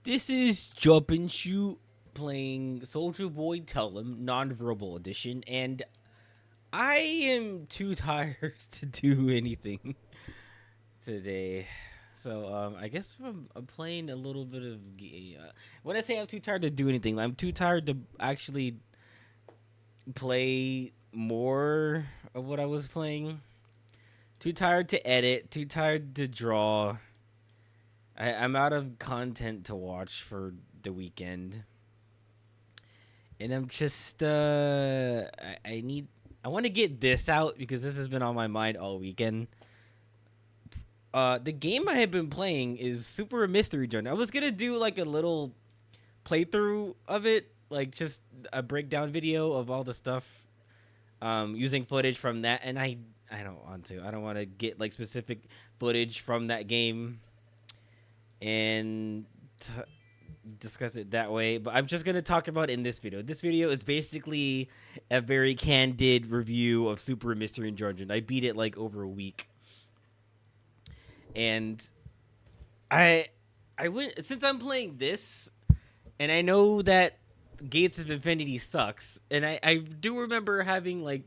This is Jump and Shoot playing Soldier Boy Tell 'em non-verbal edition, and I am too tired to do anything today. So I guess I'm playing a little bit of. When I say I'm too tired to do anything, I'm too tired to actually play more of what I was playing. Too tired to edit. Too tired to draw. I'm out of content to watch for the weekend, and I'm just I want to get this out because this has been on my mind all weekend. The game I have been playing is Super Mystery Dungeon. I was gonna do like a little playthrough of it, like just a breakdown video of all the stuff, using footage from that, and I don't want to. I don't want to get like specific footage from that game and discuss it that way, but I'm just gonna talk about it in this video. This video is basically a very candid review of Super Mystery Dungeon. I beat it like over a week, and I went, since I'm playing this, and I know that Gates of Infinity sucks, and I do remember having like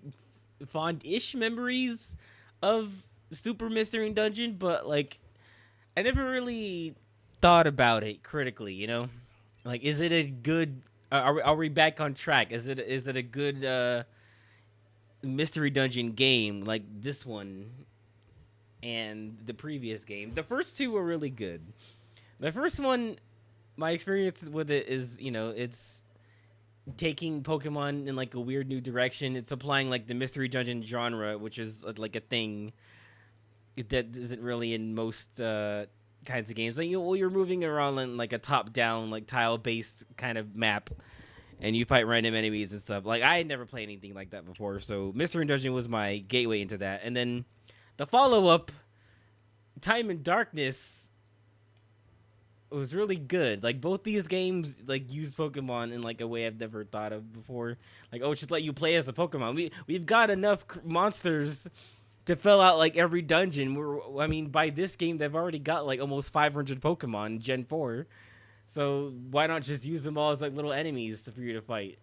fond-ish memories of Super Mystery Dungeon, but like I never really thought about it critically, you know? Like, is it a good... Are we back on track? Is it a good Mystery Dungeon game like this one and the previous game? The first two were really good. The first one, my experience with it is, you know, it's taking Pokemon in like a weird new direction. It's applying like the Mystery Dungeon genre, which is like a thing that isn't really in most kinds of games. Like you're moving around in like a top-down, like tile-based kind of map, and you fight random enemies and stuff. Like I had never played anything like that before, so Mystery Dungeon was my gateway into that. And then the follow-up, Time and Darkness, was really good. Like both these games like use Pokemon in like a way I've never thought of before. Like, oh, just let you play as a Pokemon. We've got enough monsters to fill out like every dungeon. I mean, by this game they've already got like almost 500 Pokemon Gen 4, so why not just use them all as like little enemies for you to fight?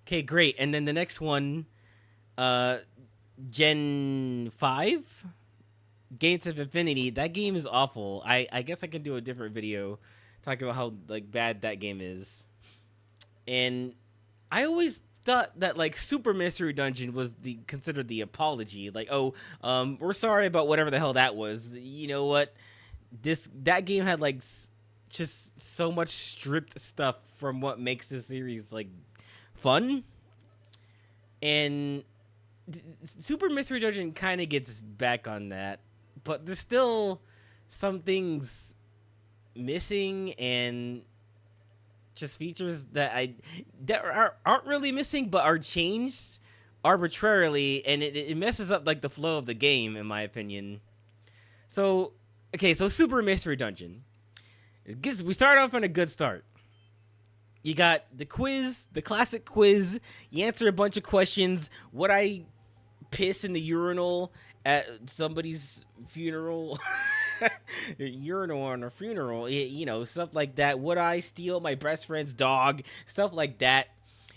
Okay, great. And then the next one, Gen 5, Gates of Infinity. That game is awful. I guess I can do a different video talking about how like bad that game is. And I always thought that like Super Mystery Dungeon was considered the apology. Like, oh, we're sorry about whatever the hell that was. You know what? That game had like just so much stripped stuff from what makes the series like fun. And Super Mystery Dungeon kind of gets back on that, but there's still some things missing and just features that aren't really missing, but are changed arbitrarily, and it messes up like the flow of the game, in my opinion. So, okay, so Super Mystery Dungeon. We start off on a good start. You got the quiz, the classic quiz. You answer a bunch of questions. Would I piss in the urinal at somebody's funeral? Urinal on a funeral, you know, stuff like that. Would I steal my best friend's dog? Stuff like that.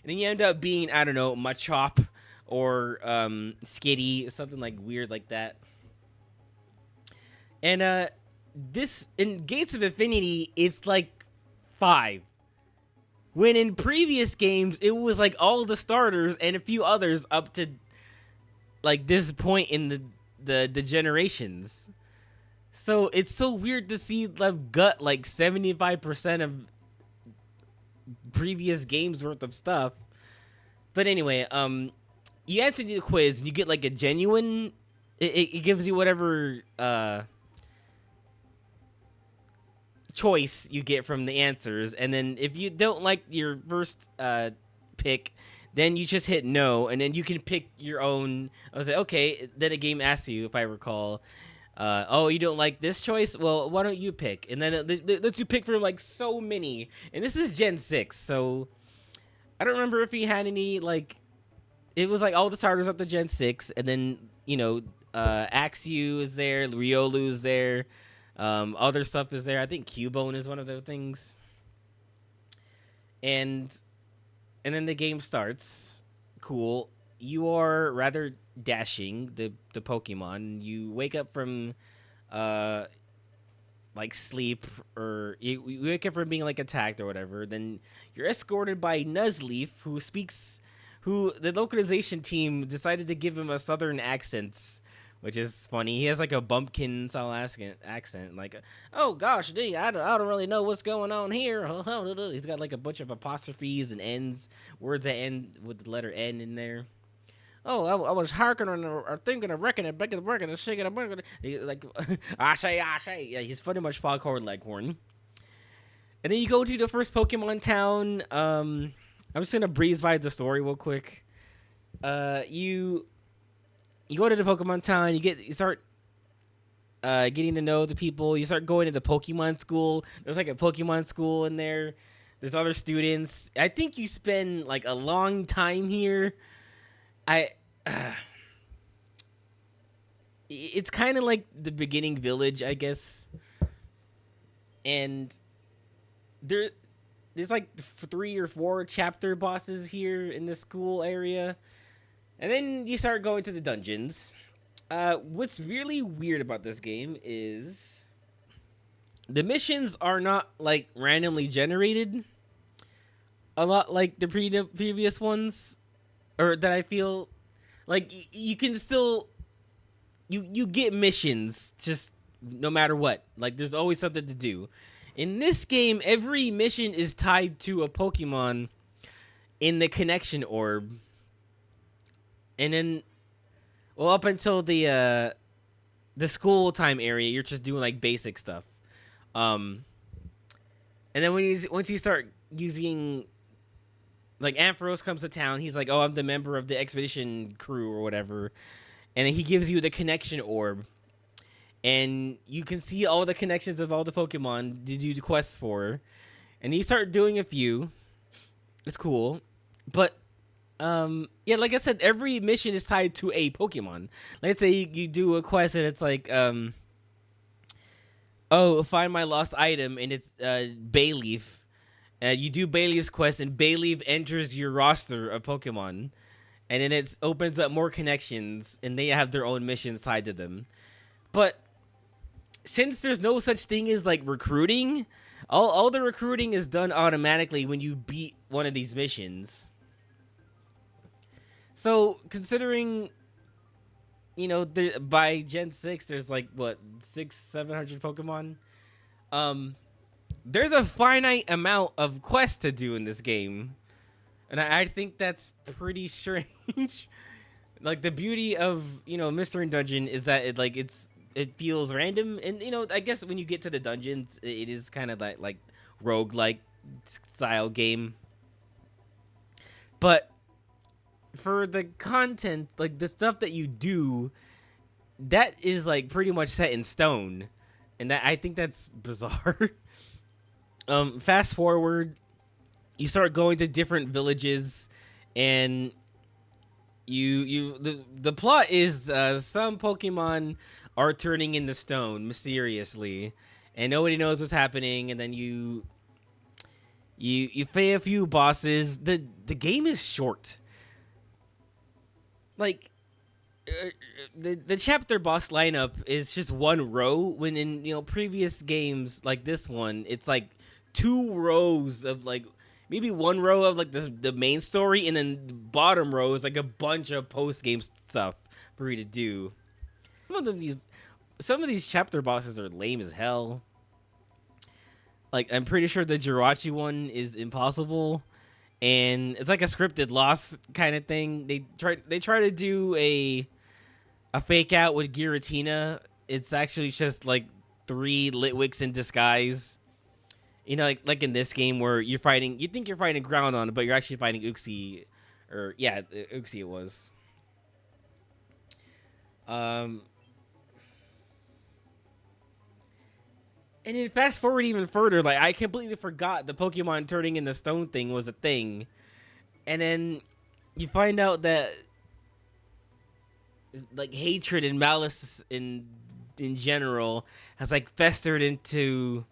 And then you end up being, I don't know, Machop or Skitty, something like weird like that. And this in Gates of Infinity, it's like 5. When in previous games, it was like all the starters and a few others up to like this point in the generations. So it's so weird to see them gut like 75% of previous games worth of stuff. But anyway, you answer the quiz and you get like a genuine. It gives you whatever choice you get from the answers, and then if you don't like your first pick, then you just hit no, and then you can pick your own. I was like, okay. Then a game asks you, if I recall, oh, you don't like this choice? Well, why don't you pick? And then it lets you pick from like so many. And this is Gen 6, so I don't remember if he had any, like, it was like all the starters up to Gen 6, and then, you know, Axew is there, Riolu is there, Other stuff is there. I think Cubone is one of the things. And then the game starts. Cool. You are rather dashing, the Pokemon. You wake up from uh like sleep, or you wake up from being like attacked or whatever. Then you're escorted by Nuzleaf, who the localization team decided to give him a southern accent, which is funny. He has like a bumpkin style accent, like, oh gosh, I don't really know what's going on here. He's got like a bunch of apostrophes and ends, words that end with the letter N in there. Oh, I was harking or thinking of wrecking it, baking the working, and shaking it, like, I say. Yeah, he's pretty much Foghorn Leghorn. And then you go to the first Pokemon town. I'm just gonna breeze by the story real quick. You go to the Pokemon town. You start getting to know the people. You start going to the Pokemon school. There's like a Pokemon school in there. There's other students. I think you spend like a long time here. It's kind of like the beginning village, I guess. And there's like 3 or 4 chapter bosses here in the school area. And then you start going to the dungeons. What's really weird about this game is the missions are not like randomly generated. A lot like the previous ones, or that I feel like you can still you get missions just no matter what. Like there's always something to do. In this game, every mission is tied to a Pokemon in the connection orb. And then, well, up until the school time area, you're just doing like basic stuff. And then once you start using, like, Ampharos comes to town, he's like, oh, I'm the member of the expedition crew or whatever. And he gives you the connection orb. And you can see all the connections of all the Pokemon to do the quests for. And you start doing a few. It's cool. But, yeah, like I said, every mission is tied to a Pokemon. Let's say you do a quest and it's like, oh, find my lost item, and it's Bayleaf. You do Bayleaf's quest, and Bayleaf enters your roster of Pokemon. And then it opens up more connections, and they have their own missions tied to them. But since there's no such thing as, like, recruiting, all the recruiting is done automatically when you beat one of these missions. So, considering, you know, by Gen 6, there's, like, what, 700 Pokemon? There's a finite amount of quests to do in this game. And I think that's pretty strange. Like, the beauty of, you know, Mystery Dungeon is that it feels random. And, you know, I guess when you get to the dungeons, it is kind of like roguelike style game. But for the content, like the stuff that you do, that is like pretty much set in stone. And that, I think that's bizarre. Fast forward, you start going to different villages, and the plot is some Pokemon are turning into stone mysteriously, and nobody knows what's happening. And then you fight a few bosses. The game is short. Like the chapter boss lineup is just one row, when in, you know, previous games like this one, it's like 2 rows of like, maybe 1 row of like the main story, and then the bottom row is like a bunch of post-game stuff for you to do. Some of these chapter bosses are lame as hell. Like, I'm pretty sure the Jirachi one is impossible, and it's like a scripted loss kind of thing. They try to do a fake out with Giratina. It's actually just like 3 Litwicks in disguise. You know, like in this game where you think you're fighting Groudon, but you're actually fighting Uxie, or yeah, Uxie it was. And then fast forward even further, like I completely forgot the Pokemon turning into stone thing was a thing, and then you find out that like hatred and malice and in general has like festered into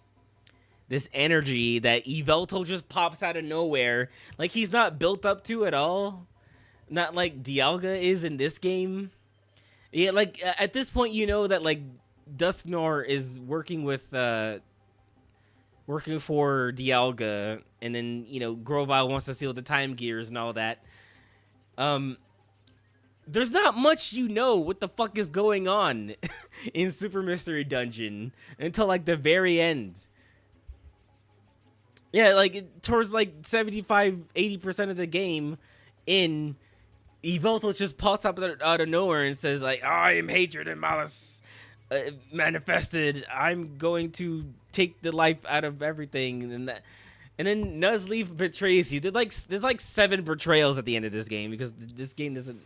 this energy that Yveltal just pops out of nowhere. Like he's not built up to at all. Not like Dialga is in this game. Yeah, like at this point you know that like Dusknoir is working with working for Dialga, and then you know Grovyle wants to steal the time gears and all that. There's not much you know what the fuck is going on in Super Mystery Dungeon until like the very end. Yeah, like towards like 75-80% of the game in Yveltal just pops up out of nowhere and says like, I am hatred and malice manifested. I'm going to take the life out of everything, and that, and then Nuzleaf betrays you. There's like 7 betrayals at the end of this game because this game doesn't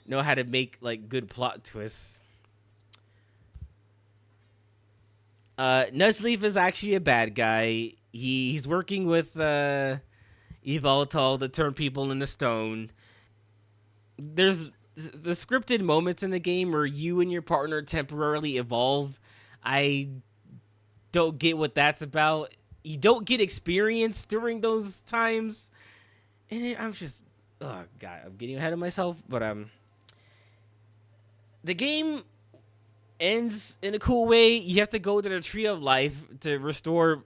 know how to make like good plot twists. Nuzleaf is actually a bad guy. He's working with Yveltal to turn people into stone. There's the scripted moments in the game where you and your partner temporarily evolve. I don't get what that's about. You don't get experience during those times, and I'm just, oh god, I'm getting ahead of myself. But the game ends in a cool way. You have to go to the Tree of Life to restore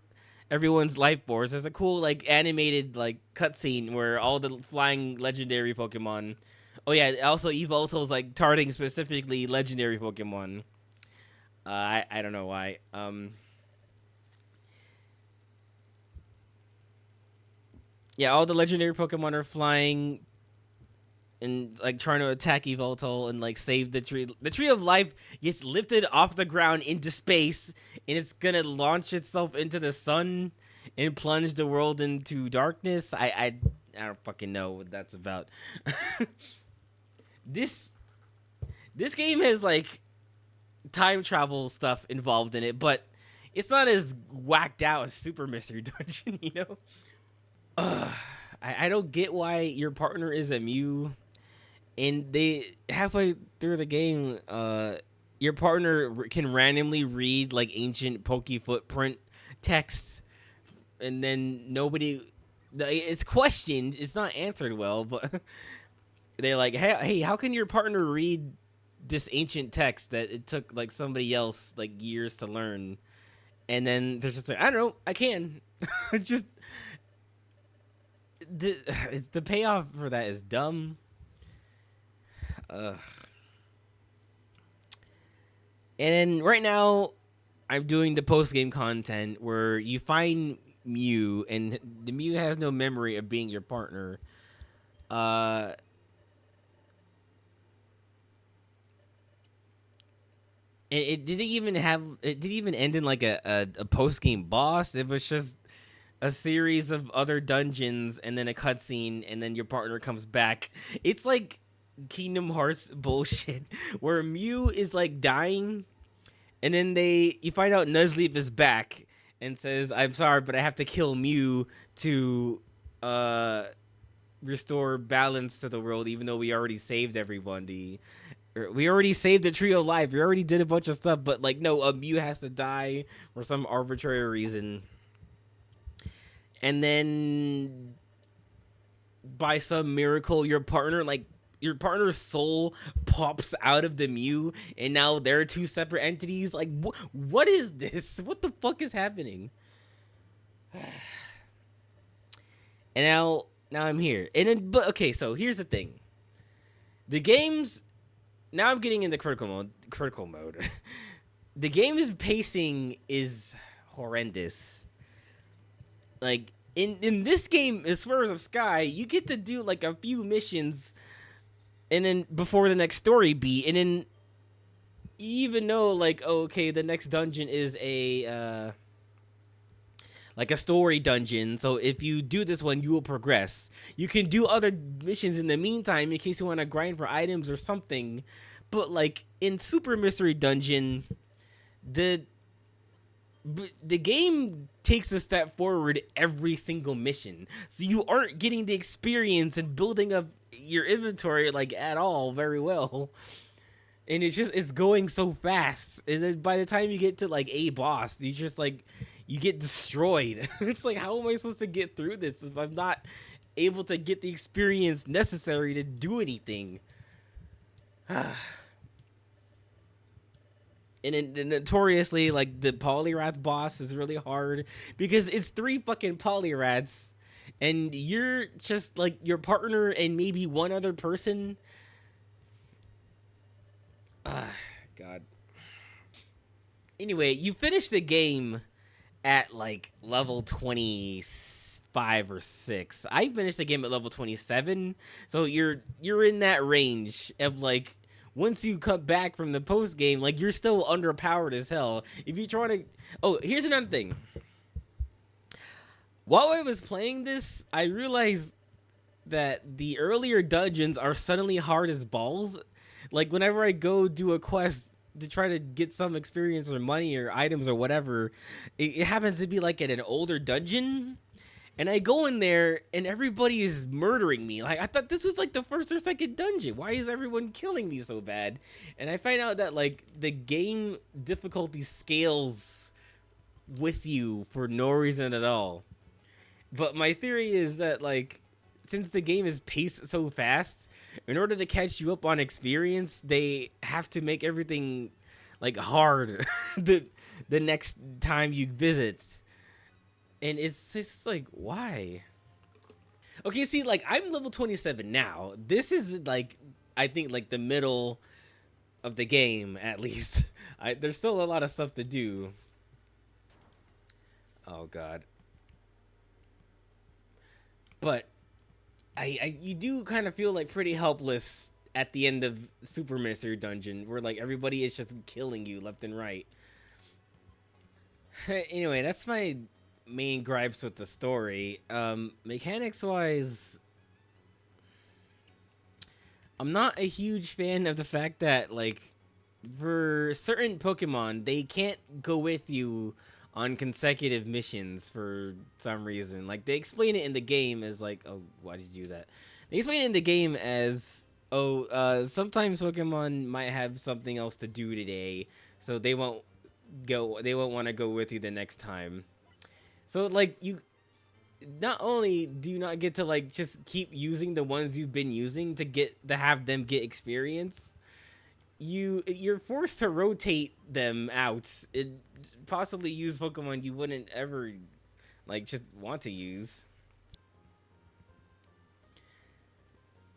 everyone's life force. There's a cool like animated like cutscene where all the flying legendary Pokemon. Oh yeah, also Yveltal's like targeting specifically legendary Pokemon. I don't know why. Yeah, all the legendary Pokemon are flying and like trying to attack Yveltal and like save the tree. The Tree of Life gets lifted off the ground into space, and it's gonna launch itself into the sun and plunge the world into darkness. I don't fucking know what that's about. This game has like time travel stuff involved in it, but it's not as whacked out as Super Mystery Dungeon, you know? I don't get why your partner is a Mew, and they halfway through the game, your partner can randomly read like ancient Poke footprint text, and then it's questioned. It's not answered well, but they're like, hey, how can your partner read this ancient text that it took like somebody else like years to learn? And then they're just like, I don't know, I can. Just the payoff for that is dumb. And then right now, I'm doing the post game content where you find Mew, and the Mew has no memory of being your partner. It didn't even end in like a post game boss. It was just a series of other dungeons and then a cutscene, and then your partner comes back. It's like Kingdom Hearts bullshit where Mew is like dying, and then you find out Nuzleaf is back and says, I'm sorry, but I have to kill Mew to restore balance to the world, even though we already saved everyone. We already saved the Tree of Life. We already did a bunch of stuff, but like, no, a Mew has to die for some arbitrary reason. And then by some miracle, your partner's soul pops out of the Mew, and now they're 2 separate entities. Like, what is this? What the fuck is happening? And now I'm here. And then, but okay, so here's the thing. The game's, now I'm getting into critical mode. The game's pacing is horrendous. Like, in this game, in Swears of Sky, you get to do like a few missions, and then before the next story beat, and then you even know like, oh, okay, the next dungeon is a like a story dungeon. So if you do this one, you will progress. You can do other missions in the meantime in case you want to grind for items or something. But like in Super Mystery Dungeon, the game takes a step forward every single mission, so you aren't getting the experience and building up your inventory like at all very well. and it's going so fast. And then by the time you get to like a boss, you just like you get destroyed. It's like, how am I supposed to get through this if I'm not able to get the experience necessary to do anything? And then notoriously, like the polyrath boss is really hard because it's three fucking polyraths, and you're just like your partner and maybe one other person. Ah, God. Anyway, you finish the game at like level 25 or 6. I finished the game at level 27. So you're in that range of like once you cut back from the post game, like you're still underpowered as hell. If you try to Oh, here's another thing. While I was playing this, I realized that the earlier dungeons are suddenly hard as balls. Like whenever I go do a quest to try to get some experience or money or items or whatever, it happens to be like at an older dungeon. And I go in there and everybody is murdering me. Like I thought this was like the first or second dungeon. Why is everyone killing me so bad? And I find out that like the game difficulty scales with you for no reason at all. But my theory is that like since the game is paced so fast, in order to catch you up on experience, they have to make everything like hard the next time you visit. And it's just like, why? Okay, see, like I'm level 27 now. This is like I think like the middle of the game at least. There's still a lot of stuff to do. Oh god. But you do kind of feel like pretty helpless at the end of Super Mystery Dungeon, where like everybody is just killing you left and right. Anyway, that's my main gripes with the story. Mechanics wise, I'm not a huge fan of the fact that like for certain Pokemon they can't go with you on consecutive missions for some reason. Like they explain it in the game as like, oh, why did you do that? They explain it in the game as, oh, sometimes Pokemon might have something else to do today, so they won't want to go with you the next time. So like you not only do you not get to like just keep using the ones you've been using to have them get experience, you're forced to rotate them out and possibly use Pokemon you wouldn't ever like just want to use.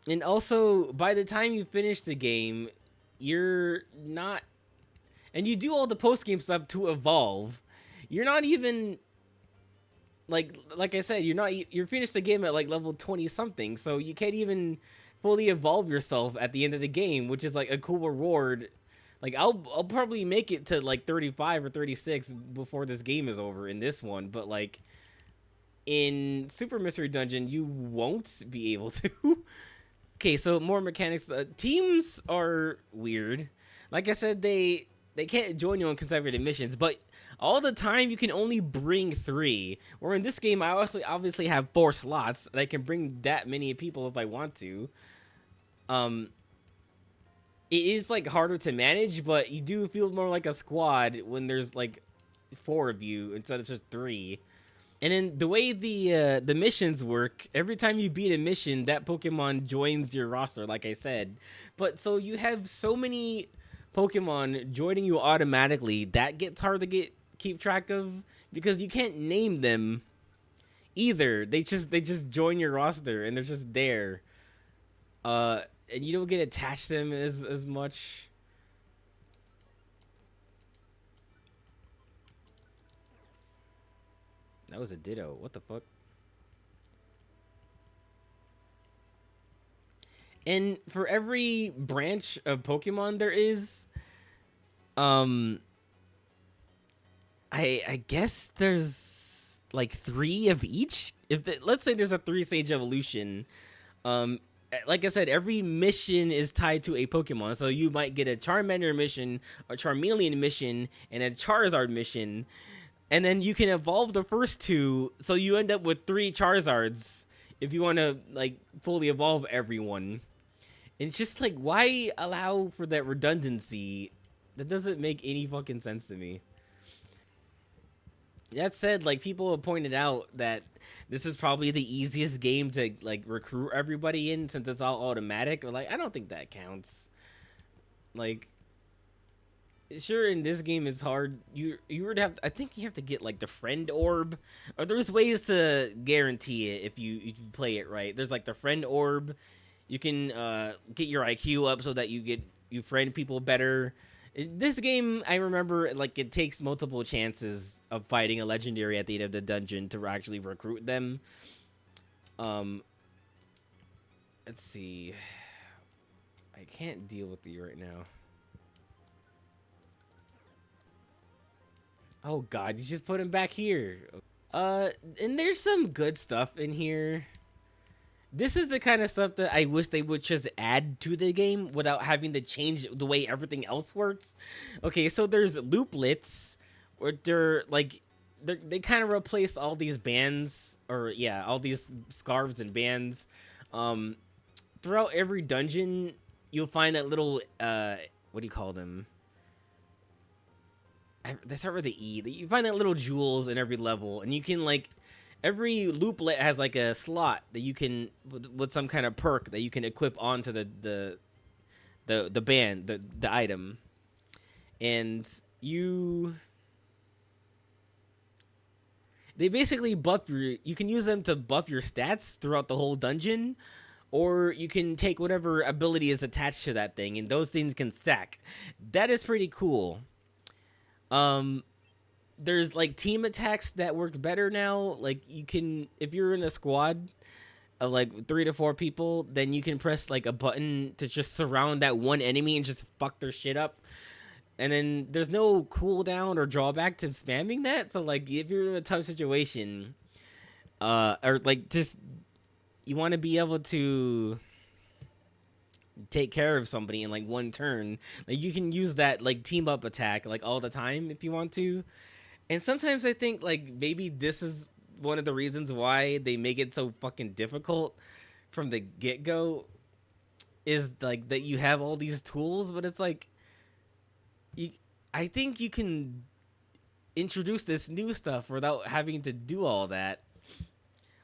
And also, by the time you finish the game, you're not, and you do all the post game stuff to evolve. You're not even like I said, you're finished the game at like level 20 something, so you can't even fully evolve yourself at the end of the game, which is like a cool reward. Like I'll probably make it to like 35 or 36 before this game is over in this one, but like in Super Mystery Dungeon, you won't be able to. Okay, so more mechanics. Teams are weird. Like I said, they can't join you on consecutive missions, but all the time you can only bring 3. Where in this game, I also obviously have 4 slots, and I can bring that many people if I want to. It is like harder to manage, but you do feel more like a squad when there's like 4 of you instead of just 3. And then the way the missions work, every time you beat a mission, that Pokemon joins your roster, like I said. But so you have so many Pokemon joining you automatically, that gets hard to keep track of because you can't name them either. They just join your roster and they're just there. And you don't get attached to them as much. That was a Ditto. What the fuck? And for every branch of Pokemon there is, I guess there's like 3 of each. Let's say there's a 3-stage evolution. Like I said, every mission is tied to a Pokemon. So you might get a Charmander mission, a Charmeleon mission, and a Charizard mission. And then you can evolve the first 2, so you end up with 3 Charizards if you want to like fully evolve everyone. And it's just like, why allow for that redundancy? That doesn't make any fucking sense to me. That said, like, people have pointed out that this is probably the easiest game to like recruit everybody in since it's all automatic. Or like, I don't think that counts. Like, sure, in this game it's hard. You would have I think you have to get like the friend orb, or there's ways to guarantee it if you play it right. There's like the friend orb. You can get your IQ up so that you friend people better. This game, I remember, like, it takes multiple chances of fighting a legendary at the end of the dungeon to actually recruit them. Um, let's see. I can't deal with you right now. Oh God, you just put him back here. And there's some good stuff in here. This is the kind of stuff that I wish they would just add to the game without having to change the way everything else works. Okay, so there's looplets, where they kind of replace all these bands, or yeah, all these scarves and bands. Um, Throughout every dungeon, you'll find that little what do you call them? They start with the E. You find that little jewels in every level, and you can like every looplet has like a slot that you can with some kind of perk that you can equip onto the band the item, and they basically buff you can use them to buff your stats throughout the whole dungeon, or you can take whatever ability is attached to that thing, and those things can stack. That is pretty cool. Um, there's like team attacks that work better now. Like, you can, if you're in a squad of like 3 to 4 people, then you can press like a button to just surround that one enemy and just fuck their shit up. And then there's no cooldown or drawback to spamming that. So like, if you're in a tough situation, or like just you want to be able to take care of somebody in like one turn, like you can use that like team up attack like all the time if you want to. And sometimes I think like maybe this is one of the reasons why they make it so fucking difficult from the get-go, is like that you have all these tools, but it's like you I think you can introduce this new stuff without having to do all that.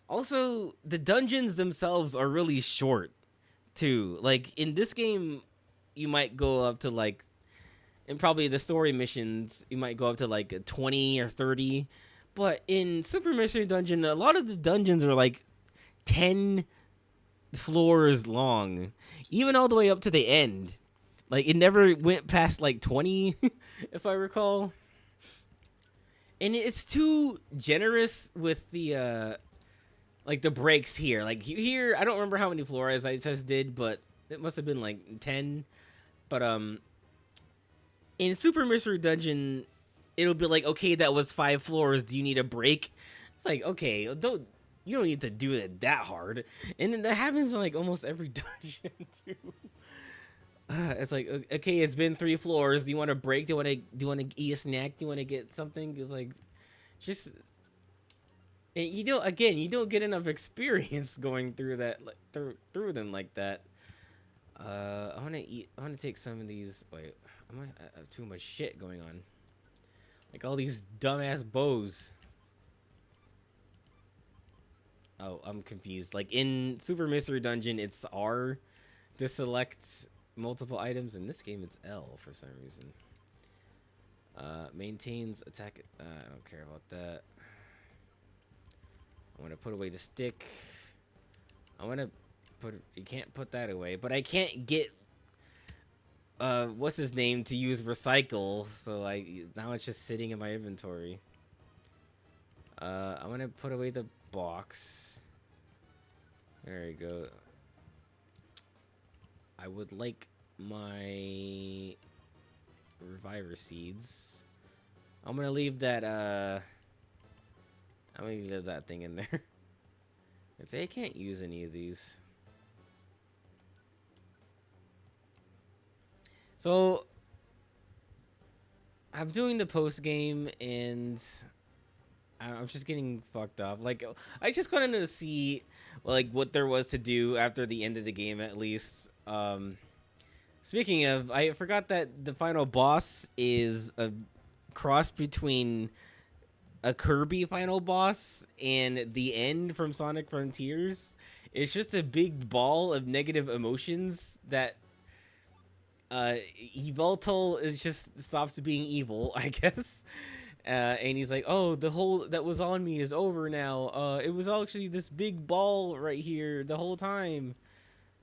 Also, the dungeons themselves are really short too. Like in this game, you might go up to like, and probably the story missions, you might go up to like 20 or 30. But in Super Mystery Dungeon, a lot of the dungeons are like 10 floors long, even all the way up to the end. Like it never went past like 20, if I recall. And it's too generous with the like the breaks here. Like here, I don't remember how many floors I just did, but it must have been like 10. But in Super Mystery Dungeon, it'll be like, okay, that was 5 floors. Do you need a break? It's like, okay, you don't need to do it that hard. And then that happens in like almost every dungeon too. It's like, okay, it's been 3 floors. Do you want a break? Do you want to eat a snack? Do you want to get something? It's like, just, and you don't get enough experience going through that, like, through them like that. I want to eat. I want to take some of these. Wait, I have too much shit going on. Like all these dumbass bows. Oh, I'm confused. Like in Super Mystery Dungeon, it's R to select multiple items. In this game, it's L for some reason. Maintains attack. I don't care about that. I want to put away the stick. I want to put. You can't put that away, but I can't get. What's his name to use recycle? So now it's just sitting in my inventory. I want to put away the box. There you go. I would like my reviver seeds. I'm gonna leave that I'm gonna leave that thing in there. I'd say I can't use any of these. So I'm doing the post game and I'm just getting fucked up. Like I just wanted to see like what there was to do after the end of the game at least. Um, Speaking of, I forgot that the final boss is a cross between a Kirby final boss and the end from Sonic Frontiers. It's just a big ball of negative emotions that Evoltol is just stops being evil, I guess. And he's like, "Oh, the whole that was on me is over now. It was actually this big ball right here the whole time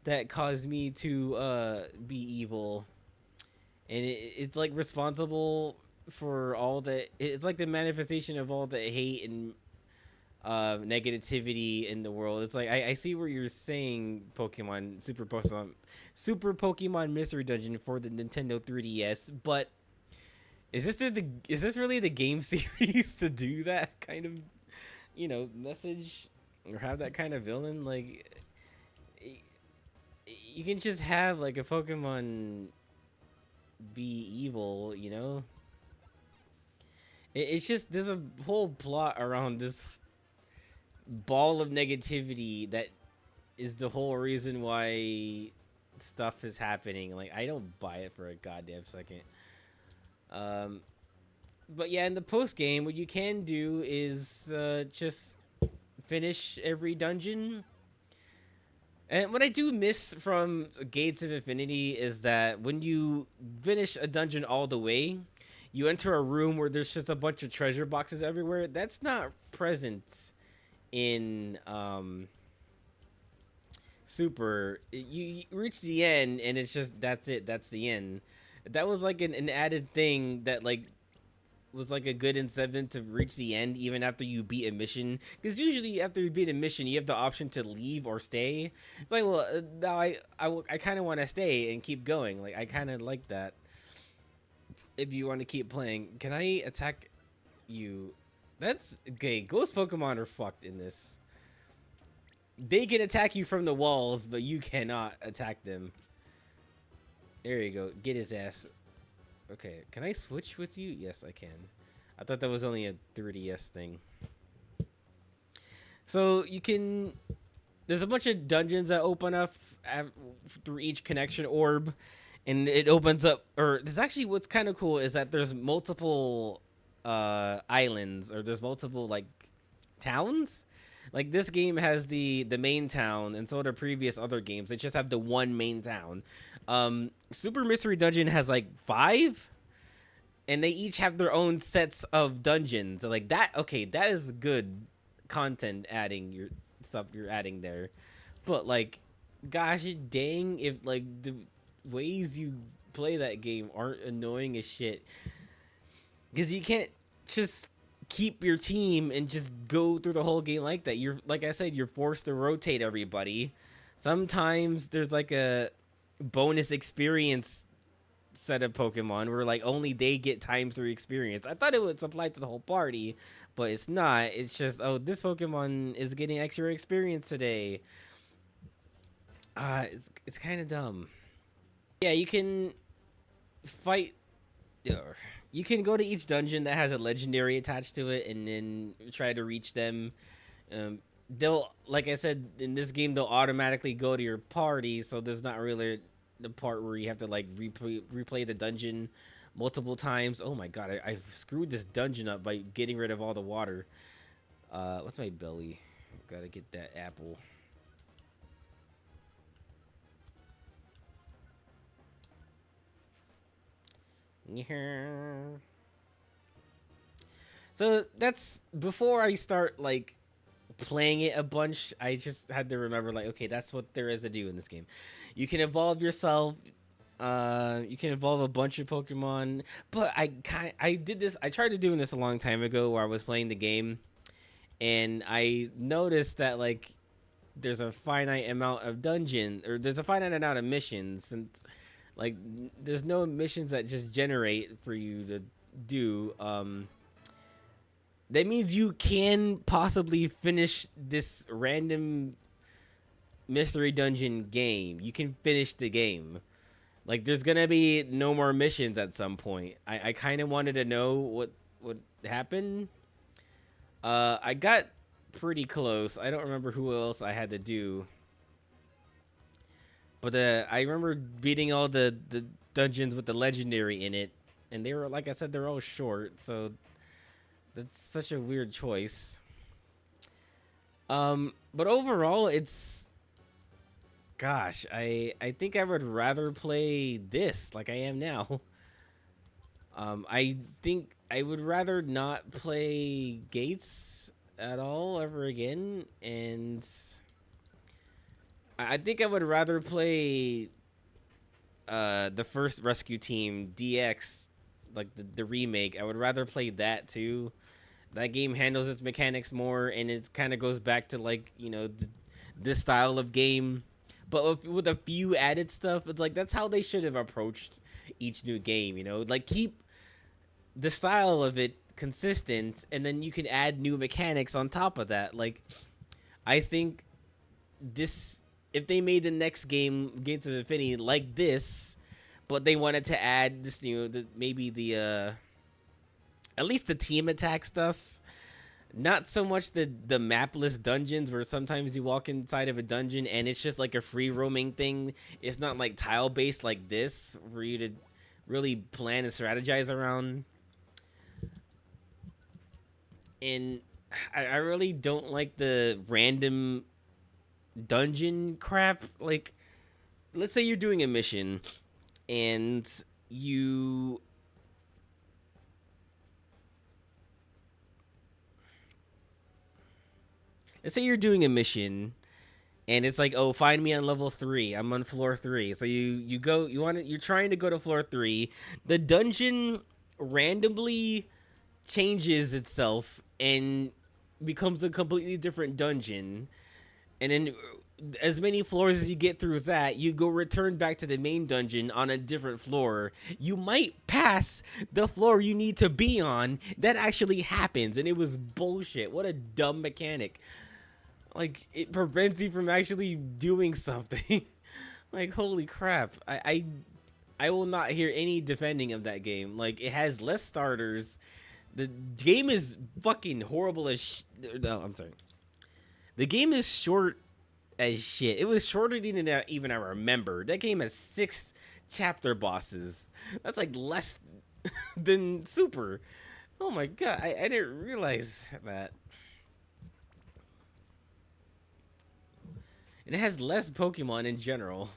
that caused me to be evil, and it's like responsible for all the. It's like the manifestation of all the hate and negativity in the world. It's like I see where you're saying Super Pokemon Mystery Dungeon for the Nintendo 3DS, but is this really the game series to do that kind of message or have that kind of villain? Like you can just have like a Pokemon be evil, you know? It's just there's a whole plot around this ball of negativity that is the whole reason why stuff is happening. Like I don't buy it for a goddamn second. Um, but yeah, in the post game, what you can do is just finish every dungeon. And what I do miss from Gates of Infinity is that when you finish a dungeon all the way, you enter a room where there's just a bunch of treasure boxes everywhere. That's not present in Super. You reach the end and it's just that's it. That's the end. That was like an added thing that like was like a good incentive to reach the end even after you beat a mission, because usually after you beat a mission you have the option to leave or stay. It's like, well, now I kind of want to stay and keep going. Like I kind of like that. If you want to keep playing, can I attack you? That's okay. Ghost Pokemon are fucked in this. They can attack you from the walls, but you cannot attack them. There you go. Get his ass. Okay, can I switch with you? Yes, I can. I thought that was only a 3DS thing. So you can. There's a bunch of dungeons that open up through each connection orb, and it opens up. Or there's actually what's kind of cool is that there's multiple islands, or there's multiple like towns. Like this game has the main town, and so do previous other games. They just have the one main town. Super Mystery Dungeon has like 5, and they each have their own sets of dungeons. So like that, okay, that is good content adding your stuff you're adding there. But like, gosh dang, if like the ways you play that game aren't annoying as shit, because you can't just keep your team and just go through the whole game like that. You're like I said, you're forced to rotate everybody. Sometimes there's like a bonus experience set of Pokemon where like only they get times 3 experience. I thought it was applied to the whole party, but it's not. It's just, oh, this Pokemon is getting extra experience today. It's kind of dumb. Yeah, you can fight. You can go to each dungeon that has a legendary attached to it, and then try to reach them. They'll, like I said, in this game, they'll automatically go to your party, so there's not really the part where you have to like replay the dungeon multiple times. Oh my god, I screwed this dungeon up by getting rid of all the water. What's my belly? Gotta get that apple. So that's before I start like playing it a bunch. I just had to remember like, okay, that's what there is to do in this game. You can evolve yourself. You can evolve a bunch of Pokemon, but I did this. I tried to doing this a long time ago where I was playing the game, and I noticed that like there's a finite amount of dungeon, or there's a finite amount of missions, and like there's no missions that just generate for you to do. That means you can possibly finish this random mystery dungeon game. You can finish the game. Like there's gonna be no more missions at some point. I kind of wanted to know what happened. I got pretty close. I don't remember who else I had to do. But I remember beating all the dungeons with the legendary in it, and they were, like I said, they're all short, so that's such a weird choice. But overall, it's, gosh, I think I would rather play this like I am now. I think I would rather not play Gates at all ever again, and I think I would rather play the first Rescue Team DX, like the remake. I would rather play that too. That game handles its mechanics more, and it kind of goes back to, like, this style of game, but with a few added stuff. It's like that's how they should have approached each new game. Like, keep the style of it consistent, and then you can add new mechanics on top of that. Like, I think this, if they made the next game Gates of Infinity like this, but they wanted to add this, maybe the at least the team attack stuff. Not so much the mapless dungeons where sometimes you walk inside of a dungeon and it's just like a free roaming thing. It's not like tile based like this, for you to really plan and strategize around. And I really don't like the random dungeon crap. Like, let's say you're doing a mission and you let's say you're doing a mission and it's like, oh, find me on level 3. I'm on floor 3. So you go, you're trying to go to floor 3. The dungeon randomly changes itself and becomes a completely different dungeon, and then as many floors as you get through that, you go return back to the main dungeon on a different floor. You might pass the floor you need to be on. That actually happens, and it was bullshit. What a dumb mechanic. Like, it prevents you from actually doing something. Like, holy crap. I will not hear any defending of that game. Like, it has less starters. The game is fucking horrible as no, I'm sorry. The game is short as shit. It was shorter than even I remember. That game has 6 chapter bosses. That's like less than Super. Oh my god, I didn't realize that. And it has less Pokemon in general.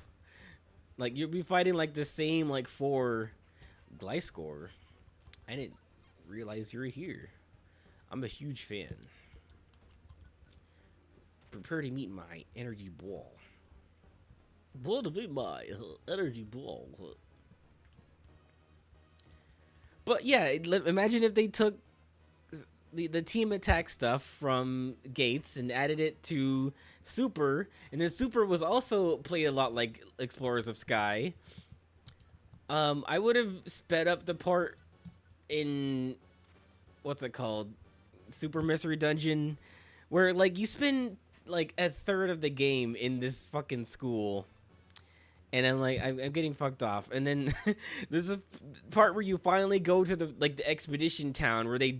Like, you'll be fighting like the same like 4 Gliscor. I didn't realize you're here. I'm a huge fan. Prepare to meet my energy ball. Blow to meet my energy ball. But yeah, imagine if they took the team attack stuff from Gates and added it to Super, and then Super was also played a lot like Explorers of Sky. I would have sped up the part in, what's it called, Super Mystery Dungeon, where like you spend like a third of the game in this fucking school, and I'm like, I'm getting fucked off. And then there's a part where you finally go to the expedition town where they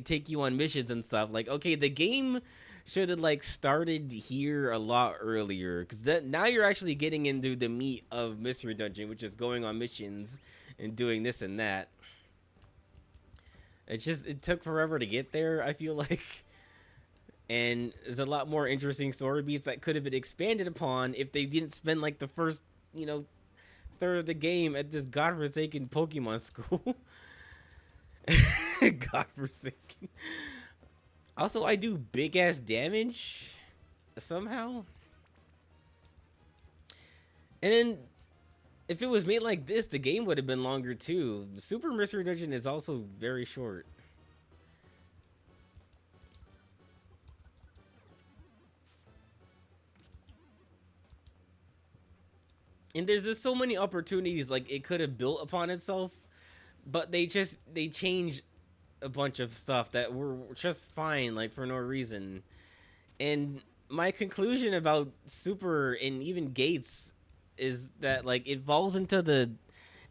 take you on missions and stuff. Like, okay, the game should have like started here a lot earlier, because now you're actually getting into the meat of Mystery Dungeon, which is going on missions and doing this and that. It took forever to get there, I feel like. And there's a lot more interesting story beats that could have been expanded upon if they didn't spend like the first, third of the game at this godforsaken Pokemon school. Godforsaken. Also, I do big ass damage somehow. And then if it was made like this, the game would have been longer too. Super Mystery Dungeon is also very short. And there's just so many opportunities like it could have built upon itself, but they changed a bunch of stuff that were just fine, like for no reason. And my conclusion about Super and even Gates is that like it falls into the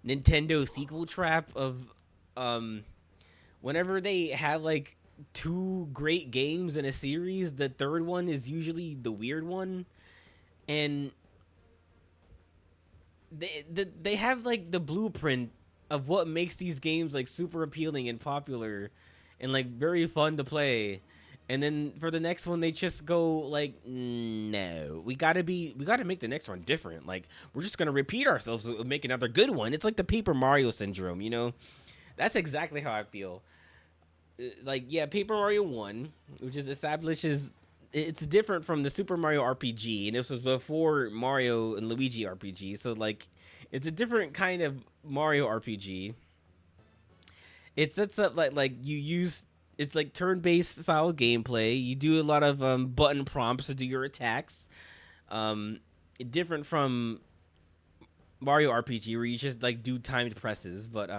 Nintendo sequel trap of whenever they have like 2 great games in a series, the third one is usually the weird one. And they have like the blueprint of what makes these games like super appealing and popular and like very fun to play. And then for the next one they just go like, no, we gotta make the next one different. Like we're just gonna repeat ourselves and make another good one. It's like the Paper Mario syndrome, you know? That's exactly how I feel. Like, yeah, Paper Mario 1, which is establishes it's different from the Super Mario RPG, and this was before Mario and Luigi RPG. So like it's a different kind of Mario RPG. It sets up like you use it's like turn-based style gameplay. You do a lot of button prompts to do your attacks. Um, Different from Mario RPG where you just like do timed presses, but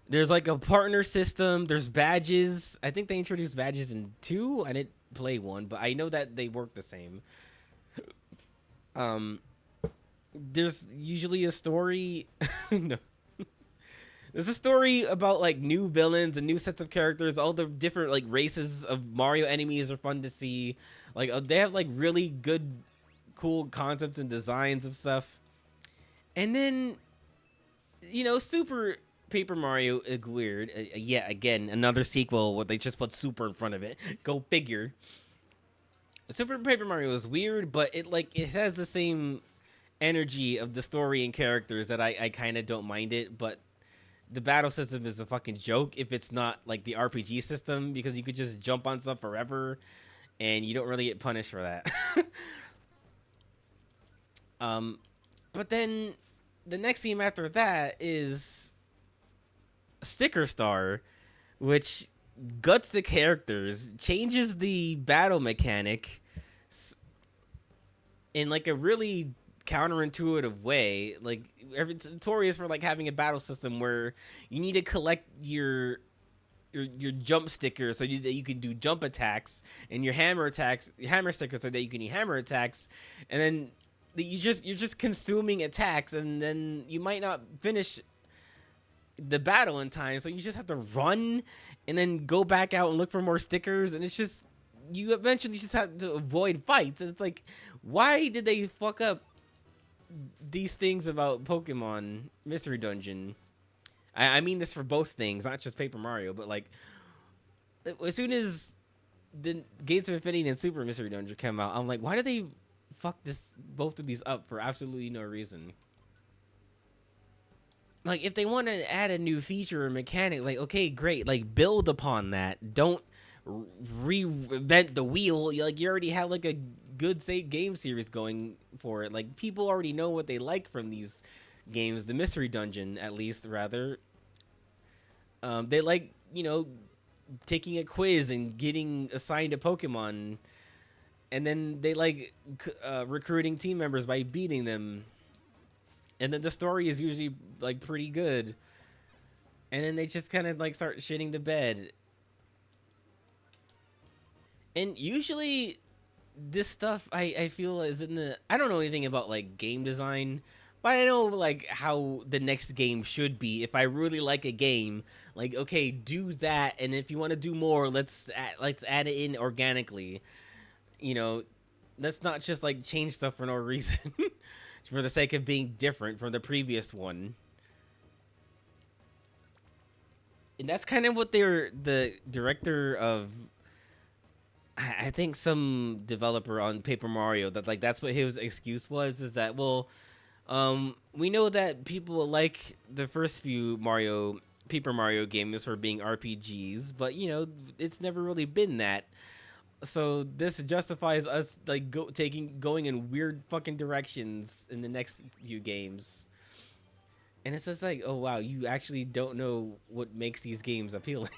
there's like a partner system. There's badges. I think they introduced badges in 2. I didn't play 1, but I know that they work the same. Um, there's usually a story. No, there's a story about like new villains and new sets of characters. All the different like races of Mario enemies are fun to see. Like they have like really good, cool concepts and designs of stuff. And then, you know, Super Paper Mario is weird. Yeah, again, another sequel where they just put Super in front of it. Go figure. Super Paper Mario is weird, but it has the same energy of the story and characters that I kind of don't mind it. But the battle system is a fucking joke if it's not like the RPG system, because you could just jump on stuff forever and you don't really get punished for that. um, but then the next theme after that is Sticker Star, which guts the characters, changes the battle mechanic in like a really counterintuitive way. Like it's notorious for like having a battle system where you need to collect your jump stickers so you can do jump attacks, and your hammer stickers so that you can do hammer attacks, and then you're just consuming attacks, and then you might not finish the battle in time, so you just have to run and then go back out and look for more stickers, and it's just you eventually just have to avoid fights, and it's like, why did they fuck up these things about Pokemon Mystery Dungeon? I mean this for both things, not just Paper Mario, but like as soon as the Gates of Infinity and Super Mystery Dungeon come out, I'm like, why did they fuck both of these up for absolutely no reason? Like if they want to add a new feature or mechanic, like okay, great, like build upon that. Don't reinvent the wheel. Like you already have like a good game series going for it. Like people already know what they like from these games. The Mystery Dungeon, at least, rather. They like, you know, taking a quiz and getting assigned a Pokemon, and then they like recruiting team members by beating them. And then the story is usually like pretty good, and then they just kind of like start shitting the bed. And usually this stuff I feel is in the, I don't know anything about like game design, but I know like how the next game should be. If I really like a game, like okay, do that, and if you want to do more, let's add it in organically. You know, let's not just like change stuff for no reason. For the sake of being different from the previous one. And that's kind of what the director of, I think some developer on Paper Mario, that like that's what his excuse was, is that, well, we know that people like the first few Paper Mario games for being RPGs, but you know, it's never really been that. So this justifies us like going in weird fucking directions in the next few games. And it's just like, oh wow, you actually don't know what makes these games appealing.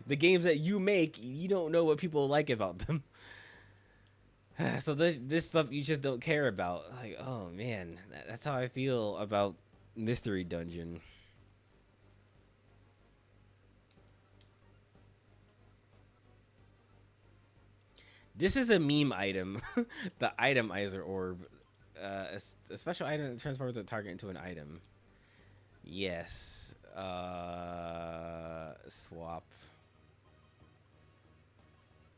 The games that you make, you don't know what people like about them. So this stuff you just don't care about. Like, oh man, that's how I feel about Mystery Dungeon. This is a meme item. The itemizer orb. A special item that transforms a target into an item. Yes. Swap.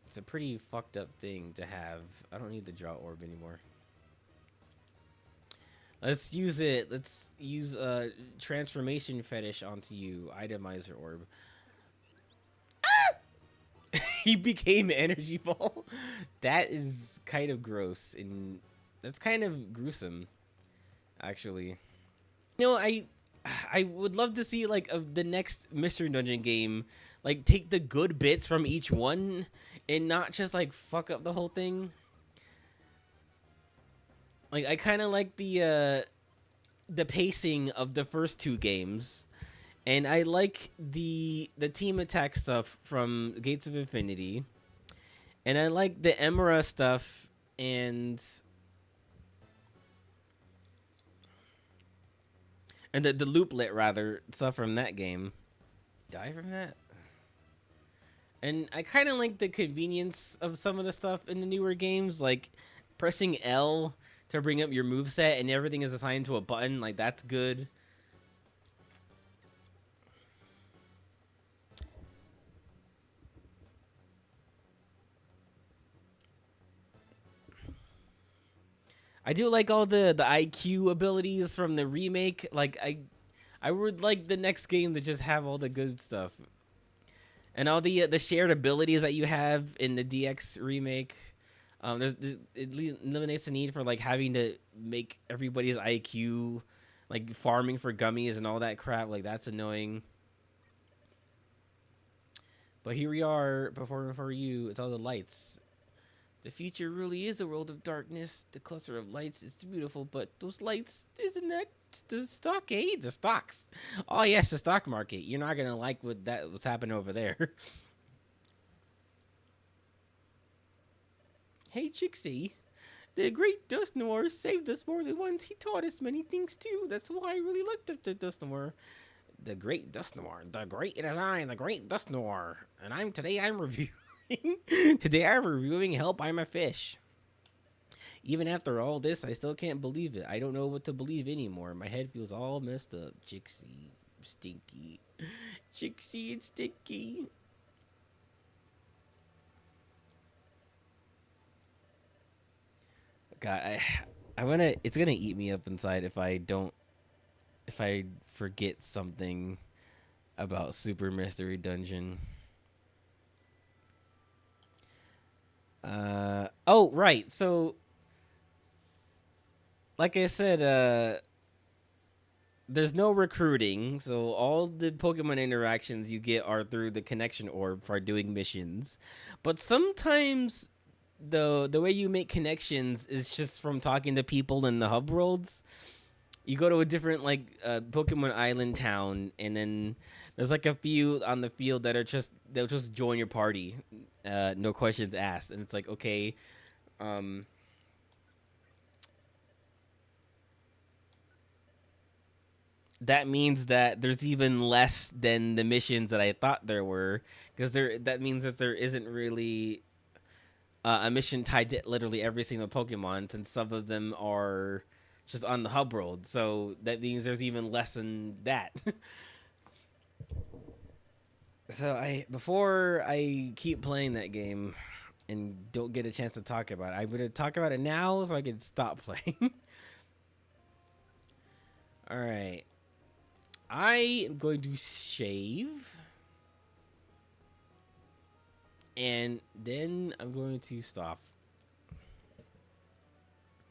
It's a pretty fucked up thing to have. I don't need the draw orb anymore. Let's use it. Let's use a transformation fetish onto you. Itemizer orb. He became energy ball. That is kind of gross and that's kind of gruesome, actually. You know, I would love to see like the next mystery dungeon game, like take the good bits from each one and not just like fuck up the whole thing. Like I kind of like the pacing of the first two games, and I like the team attack stuff from Gates of Infinity, and I like the Emera stuff and the looplet rather stuff from that game. Die from that. And I kind of like the convenience of some of the stuff in the newer games, like pressing L to bring up your moveset and everything is assigned to a button. Like, that's good. I do like all the IQ abilities from the remake. Like, I would like the next game to just have all the good stuff. And all the shared abilities that you have in the DX remake. It eliminates the need for like having to make everybody's IQ, like farming for gummies and all that crap. Like, that's annoying. But here we are performing for you. It's all the lights. The future really is a world of darkness. The cluster of lights is beautiful, but those lights, isn't that the stock, eh? The stocks. Oh yes, the stock market. You're not gonna like what's happening over there. Hey, Chixie. The great Dust Noir saved us more than once. He taught us many things too. That's why I really looked up to Dust Noir. The great Dust Noir. The great it is I, the great Dust Noir. And I'm reviewing. Today I'm reviewing Help, I'm a Fish. Even after all this, I still can't believe it. I don't know what to believe anymore. My head feels all messed up. Chixie, Stinky. Chixie and Stinky. God, I wanna. It's gonna eat me up inside if I don't. If I forget something about Super Mystery Dungeon. Oh, right. So, like I said, there's no recruiting, so all the Pokemon interactions you get are through the connection orb for doing missions. But sometimes the way you make connections is just from talking to people in the hub worlds. You go to a different like Pokemon Island town, and then there's like a few on the field that are they'll just join your party, no questions asked, and it's like, okay, um, that means that there's even less than the missions that I thought there were, because that means that there isn't really a mission tied to literally every single Pokemon, since some of them are just on the hub world. So that means there's even less than that. So before I keep playing that game and don't get a chance to talk about it, I'm gonna talk about it now so I can stop playing. All right. I am going to shave. And then I'm going to stop